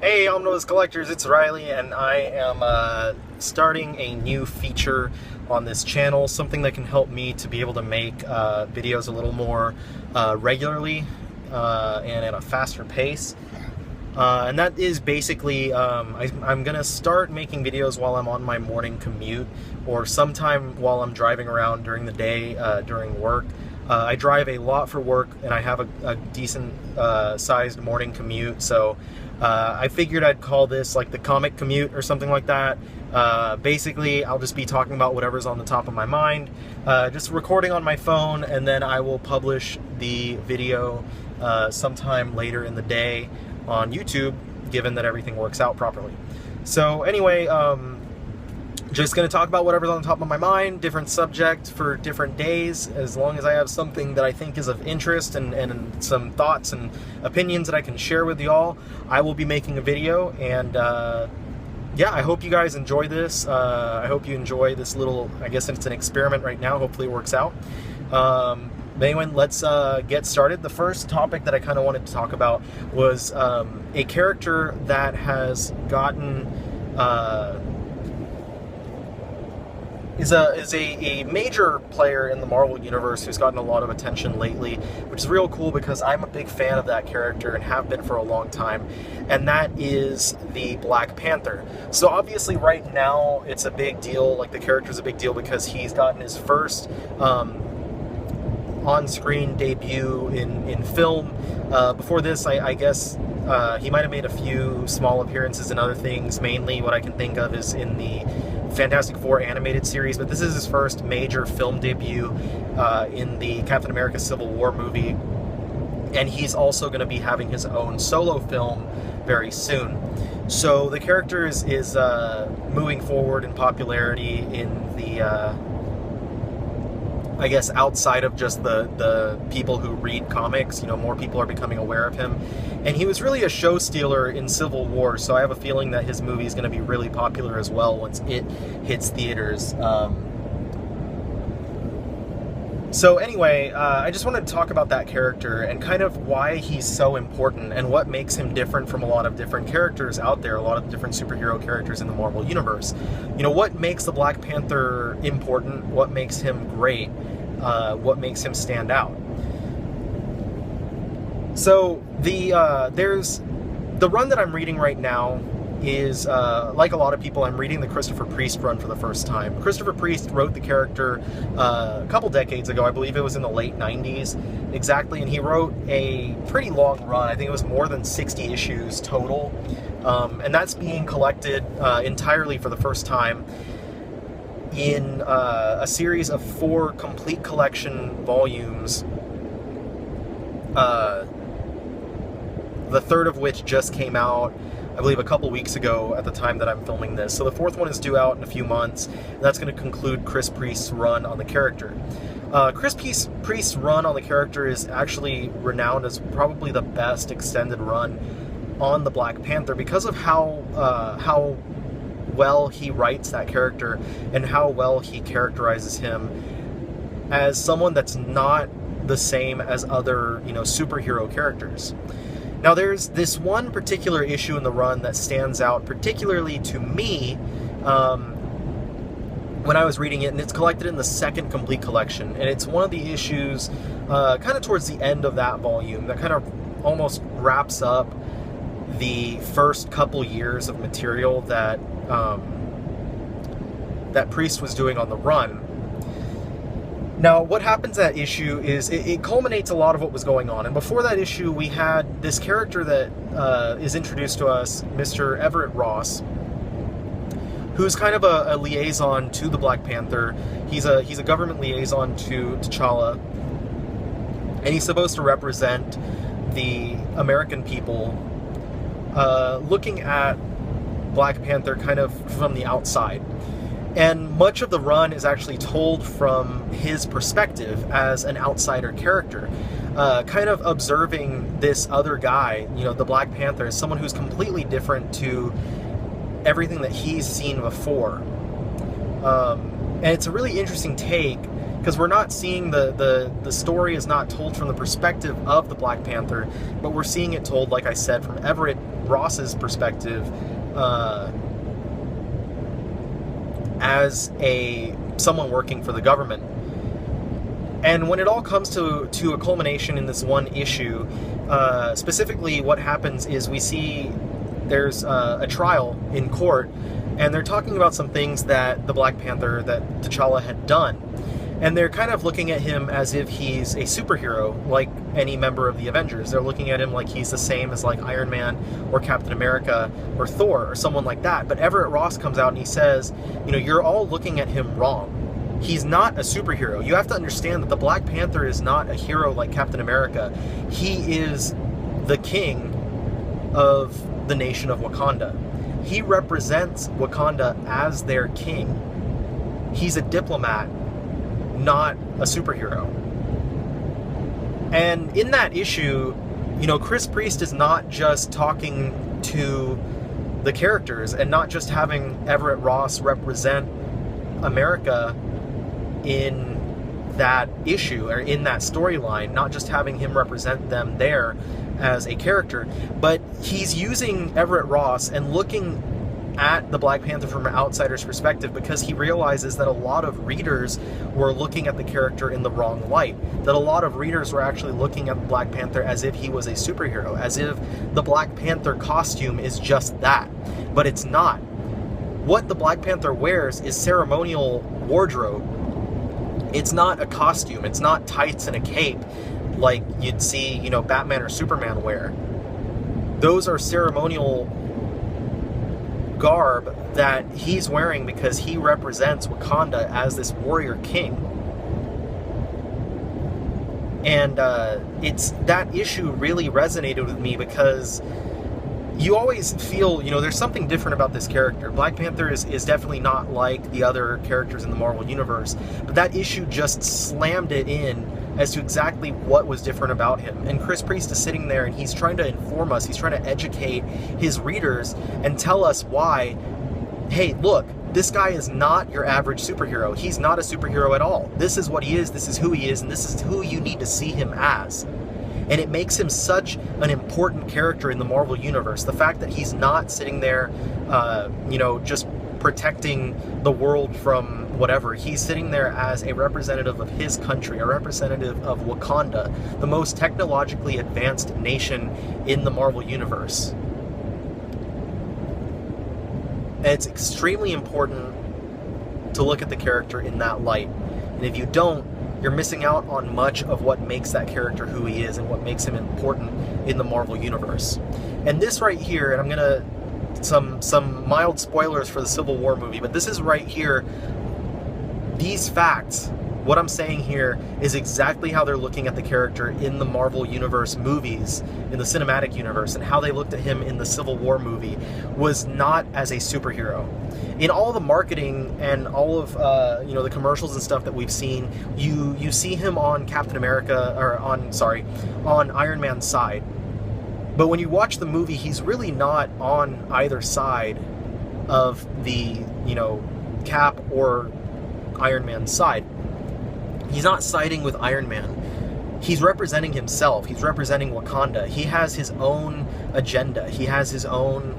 Hey, Omnibus collectors, it's Riley, and I am starting a new feature on this channel, something that can help me to be able to make videos a little more regularly and at a faster pace. And that is basically, I'm going to start making videos while I'm on my morning commute, or sometime while I'm driving around during the day, during work. I drive a lot for work, and I have a decent sized morning commute, so I figured I'd call this like the comic commute or something like that. Basically, I'll just be talking about whatever's on the top of my mind, just recording on my phone, and then I will publish the video sometime later in the day on YouTube, given that everything works out properly. So anyway, just going to talk about whatever's on the top of my mind, different subject for different days, as long as I have something that I think is of interest and some thoughts and opinions that I can share with y'all. I will be making a video, and yeah, I hope you guys enjoy this. I hope you enjoy this little, I guess it's an experiment right now, hopefully it works out. But anyway, let's get started. The first topic that I kind of wanted to talk about was a character that has gotten is a major player in the Marvel Universe who's gotten a lot of attention lately, which is real cool because I'm a big fan of that character and have been for a long time, and that is the Black Panther. So obviously right now it's a big deal, like the character's a big deal because he's gotten his first on-screen debut in film. Before this, I guess he might have made a few small appearances in other things. Mainly what I can think of is in the Fantastic Four animated series, but this is his first major film debut in the Captain America Civil War movie, and he's also going to be having his own solo film very soon. So the character is moving forward in popularity in the I guess outside of just the people who read comics. You know, more people are becoming aware of him. And he was really a show stealer in Civil War, so I have a feeling that his movie is going to be really popular as well once it hits theaters. So anyway, I just wanted to talk about that character and kind of why he's so important and what makes him different from a lot of different characters out there, a lot of different superhero characters in the Marvel Universe. You know, what makes the Black Panther important, what makes him great, what makes him stand out. So there's the run that I'm reading right now is, like a lot of people, I'm reading the Christopher Priest run for the first time. Christopher Priest wrote the character a couple decades ago. I believe it was in the late 90s exactly, and he wrote a pretty long run. I think it was more than 60 issues total, and that's being collected entirely for the first time in a series of 4 complete collection volumes, the third of which just came out, I believe, a couple weeks ago at the time that I'm filming this. So the 4th one is due out in a few months, and that's going to conclude Chris Priest's run on the character. Chris Priest's run on the character is actually renowned as probably the best extended run on the Black Panther because of how well he writes that character and how well he characterizes him as someone that's not the same as other, you know, superhero characters. Now, there's this one particular issue in the run that stands out particularly to me when I was reading it, and it's collected in the 2nd complete collection, and it's one of the issues kind of towards the end of that volume that kind of almost wraps up the first couple years of material that that Priest was doing on the run. Now, what happens at that issue is it culminates a lot of what was going on. And before that issue, we had this character that is introduced to us, Mr. Everett Ross, who's kind of a liaison to the Black Panther. He's a government liaison to T'Challa, and he's supposed to represent the American people, looking at Black Panther kind of from the outside. And much of the run is actually told from his perspective as an outsider character, kind of observing this other guy, you know, the Black Panther, as someone who's completely different to everything that he's seen before. And it's a really interesting take because we're not seeing the story is not told from the perspective of the Black Panther, but we're seeing it told, like I said, from Everett Ross's perspective, as someone working for the government. And when it all comes to a culmination in this one issue, specifically what happens is we see there's a trial in court, and they're talking about some things that the Black Panther, that T'Challa had done. And they're kind of looking at him as if he's a superhero, like any member of the Avengers. They're looking at him like he's the same as like Iron Man or Captain America or Thor or someone like that. But Everett Ross comes out and he says, you know, you're all looking at him wrong. He's not a superhero. You have to understand that the Black Panther is not a hero like Captain America. He is the king of the nation of Wakanda. He represents Wakanda as their king. He's a diplomat, not a superhero. And in that issue, you know, Chris Priest is not just talking to the characters and not just having Everett Ross represent America in that issue or in that storyline, not just having him represent them there as a character, but he's using Everett Ross and looking at the Black Panther from an outsider's perspective, because he realizes that a lot of readers were looking at the character in the wrong light, that a lot of readers were actually looking at the Black Panther as if he was a superhero, as if the Black Panther costume is just that, but it's not. What the Black Panther wears is ceremonial wardrobe. It's not a costume. It's not tights and a cape like you'd see, you know, Batman or Superman wear. Those are ceremonial garb that he's wearing because he represents Wakanda as this warrior king. And it's that issue really resonated with me because you always feel, you know, there's something different about this character. Black Panther is definitely not like the other characters in the Marvel Universe, but that issue just slammed it in as to exactly what was different about him. And Chris Priest is sitting there and he's trying to inform us, he's trying to educate his readers and tell us why, hey, look, this guy is not your average superhero. He's not a superhero at all. This is what he is, this is who he is, and this is who you need to see him as. And it makes him such an important character in the Marvel Universe. The fact that he's not sitting there, you know, just protecting the world from whatever. He's sitting there as a representative of his country, a representative of Wakanda, the most technologically advanced nation in the Marvel Universe. And it's extremely important to look at the character in that light. And if you don't, you're missing out on much of what makes that character who he is and what makes him important in the Marvel Universe. And this right here, and I'm gonna some mild spoilers for the Civil War movie, but this is right here, these facts, what I'm saying here is exactly how they're looking at the character in the Marvel Universe movies, in the cinematic universe, and how they looked at him in the Civil War movie was not as a superhero. In all the marketing and all of you know, the commercials and stuff that we've seen, you see him on Captain America, or on Iron Man's side. But when you watch the movie, he's really not on either side of the, you know, Cap or Iron Man's side. He's not siding with Iron Man. He's representing himself. He's representing Wakanda. He has his own agenda. He has his own,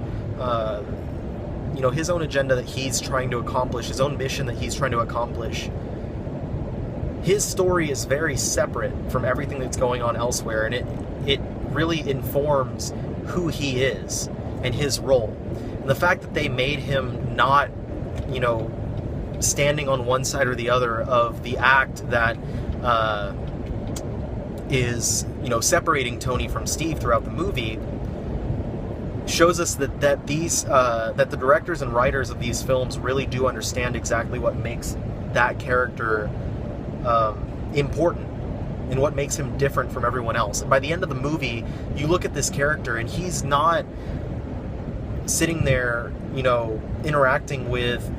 you know, his own agenda that he's trying to accomplish, his own mission that he's trying to accomplish. His story is very separate from everything that's going on elsewhere, and it really informs who he is and his role. And the fact that they made him not, you know, standing on one side or the other of the act that is, you know, separating Tony from Steve throughout the movie shows us that the directors and writers of these films really do understand exactly what makes that character important and what makes him different from everyone else. And by the end of the movie, you look at this character and he's not sitting there, you know, interacting with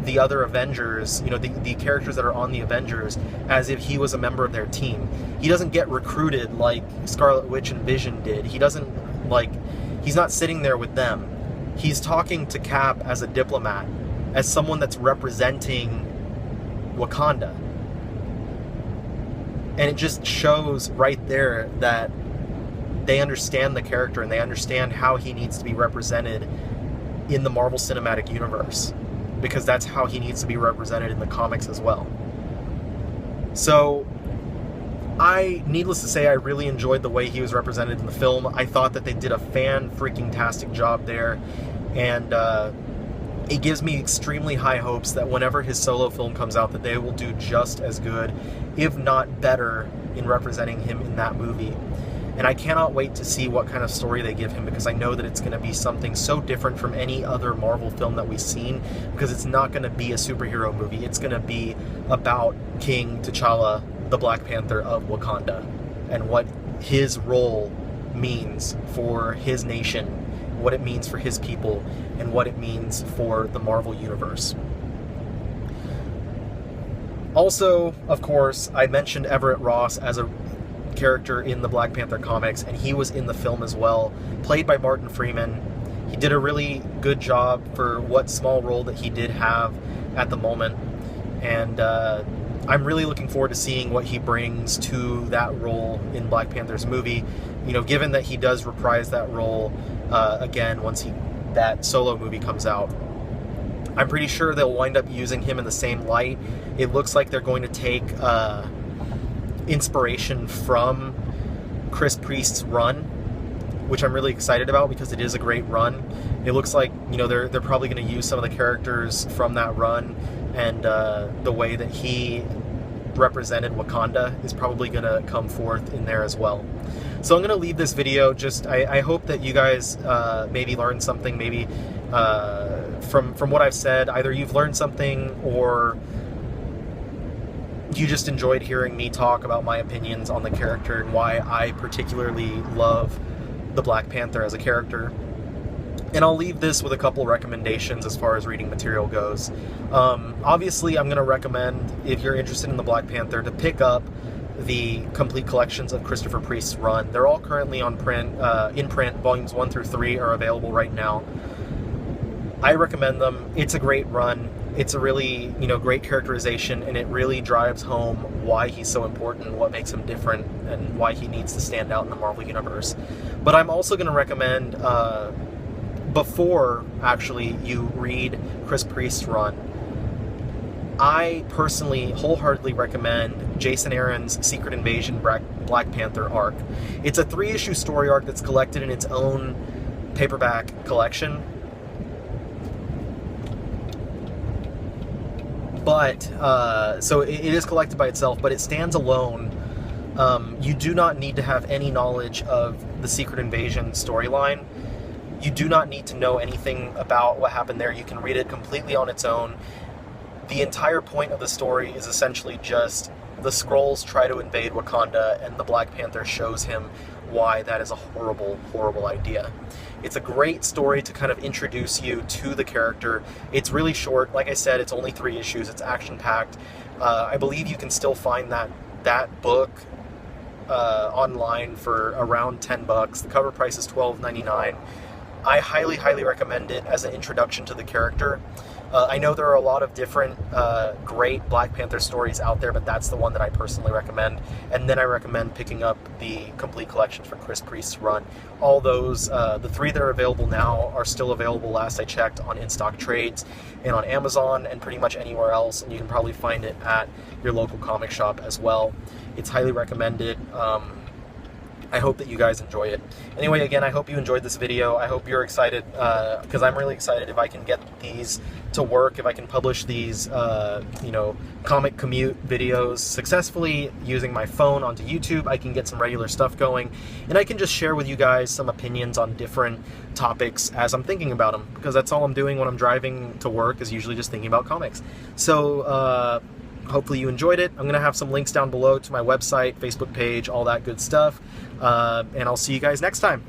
the other Avengers, you know, the characters that are on the Avengers, as if he was a member of their team. He doesn't get recruited like Scarlet Witch and Vision did. He doesn't, like, he's not sitting there with them. He's talking to Cap as a diplomat, as someone that's representing Wakanda. And it just shows right there that they understand the character and they understand how he needs to be represented in the Marvel Cinematic Universe, because that's how he needs to be represented in the comics as well. So, needless to say, I really enjoyed the way he was represented in the film. I thought that they did a fan-freaking-tastic job there, and it gives me extremely high hopes that whenever his solo film comes out, that they will do just as good, if not better, in representing him in that movie. And I cannot wait to see what kind of story they give him, because I know that it's going to be something so different from any other Marvel film that we've seen, because it's not going to be a superhero movie. It's going to be about King T'Challa, the Black Panther of Wakanda, and what his role means for his nation, what it means for his people, and what it means for the Marvel Universe. Also, of course, I mentioned Everett Ross as a character in the Black Panther comics, and he was in the film as well, played by Martin Freeman. He did a really good job for what small role that he did have at the moment, and I'm really looking forward to seeing what he brings to that role in Black Panther's movie, you know, given that he does reprise that role again once that solo movie comes out. I'm pretty sure they'll wind up using him in the same light. It looks like they're going to take inspiration from Chris Priest's run, which I'm really excited about because it is a great run. It looks like, you know, they're probably going to use some of the characters from that run, and the way that he represented Wakanda is probably going to come forth in there as well. So I'm going to leave this video. Just I hope that you guys maybe learned something, maybe from what I've said. Either you've learned something, or you just enjoyed hearing me talk about my opinions on the character and why I particularly love the Black Panther as a character. And I'll leave this with a couple recommendations as far as reading material goes. Obviously, I'm going to recommend, if you're interested in the Black Panther, to pick up the complete collections of Christopher Priest's run. They're all currently on print, in print. Volumes 1 through 3 are available right now. I recommend them. It's a great run. It's a really, you know, great characterization, and it really drives home why he's so important, what makes him different, and why he needs to stand out in the Marvel Universe. But I'm also going to recommend, before actually you read Chris Priest's run, I personally wholeheartedly recommend Jason Aaron's Secret Invasion Black Panther arc. It's a 3-issue story arc that's collected in its own paperback collection. But, so it is collected by itself, but it stands alone. You do not need to have any knowledge of the Secret Invasion storyline. You do not need to know anything about what happened there. You can read it completely on its own. The entire point of the story is essentially just the Skrulls try to invade Wakanda, and the Black Panther shows him why that is a horrible, horrible idea. It's a great story to kind of introduce you to the character. It's really short. Like I said, it's only 3 issues. It's action-packed. I believe you can still find that book online for around $10. The cover price is $12.99. I highly, highly recommend it as an introduction to the character. I know there are a lot of different great Black Panther stories out there, but that's the one that I personally recommend. And then I recommend picking up the complete collections for Chris Priest's run. All those, the 3 that are available now are still available, last I checked, on In-Stock Trades and on Amazon and pretty much anywhere else. And you can probably find it at your local comic shop as well. It's highly recommended. I hope that you guys enjoy it. Anyway, again, I hope you enjoyed this video. I hope you're excited, because I'm really excited if I can get these to work, if I can publish these, you know, comic commute videos successfully using my phone onto YouTube. I can get some regular stuff going, and I can just share with you guys some opinions on different topics as I'm thinking about them, because that's all I'm doing when I'm driving to work, is usually just thinking about comics. So, hopefully you enjoyed it. I'm going to have some links down below to my website, Facebook page, all that good stuff. And I'll see you guys next time.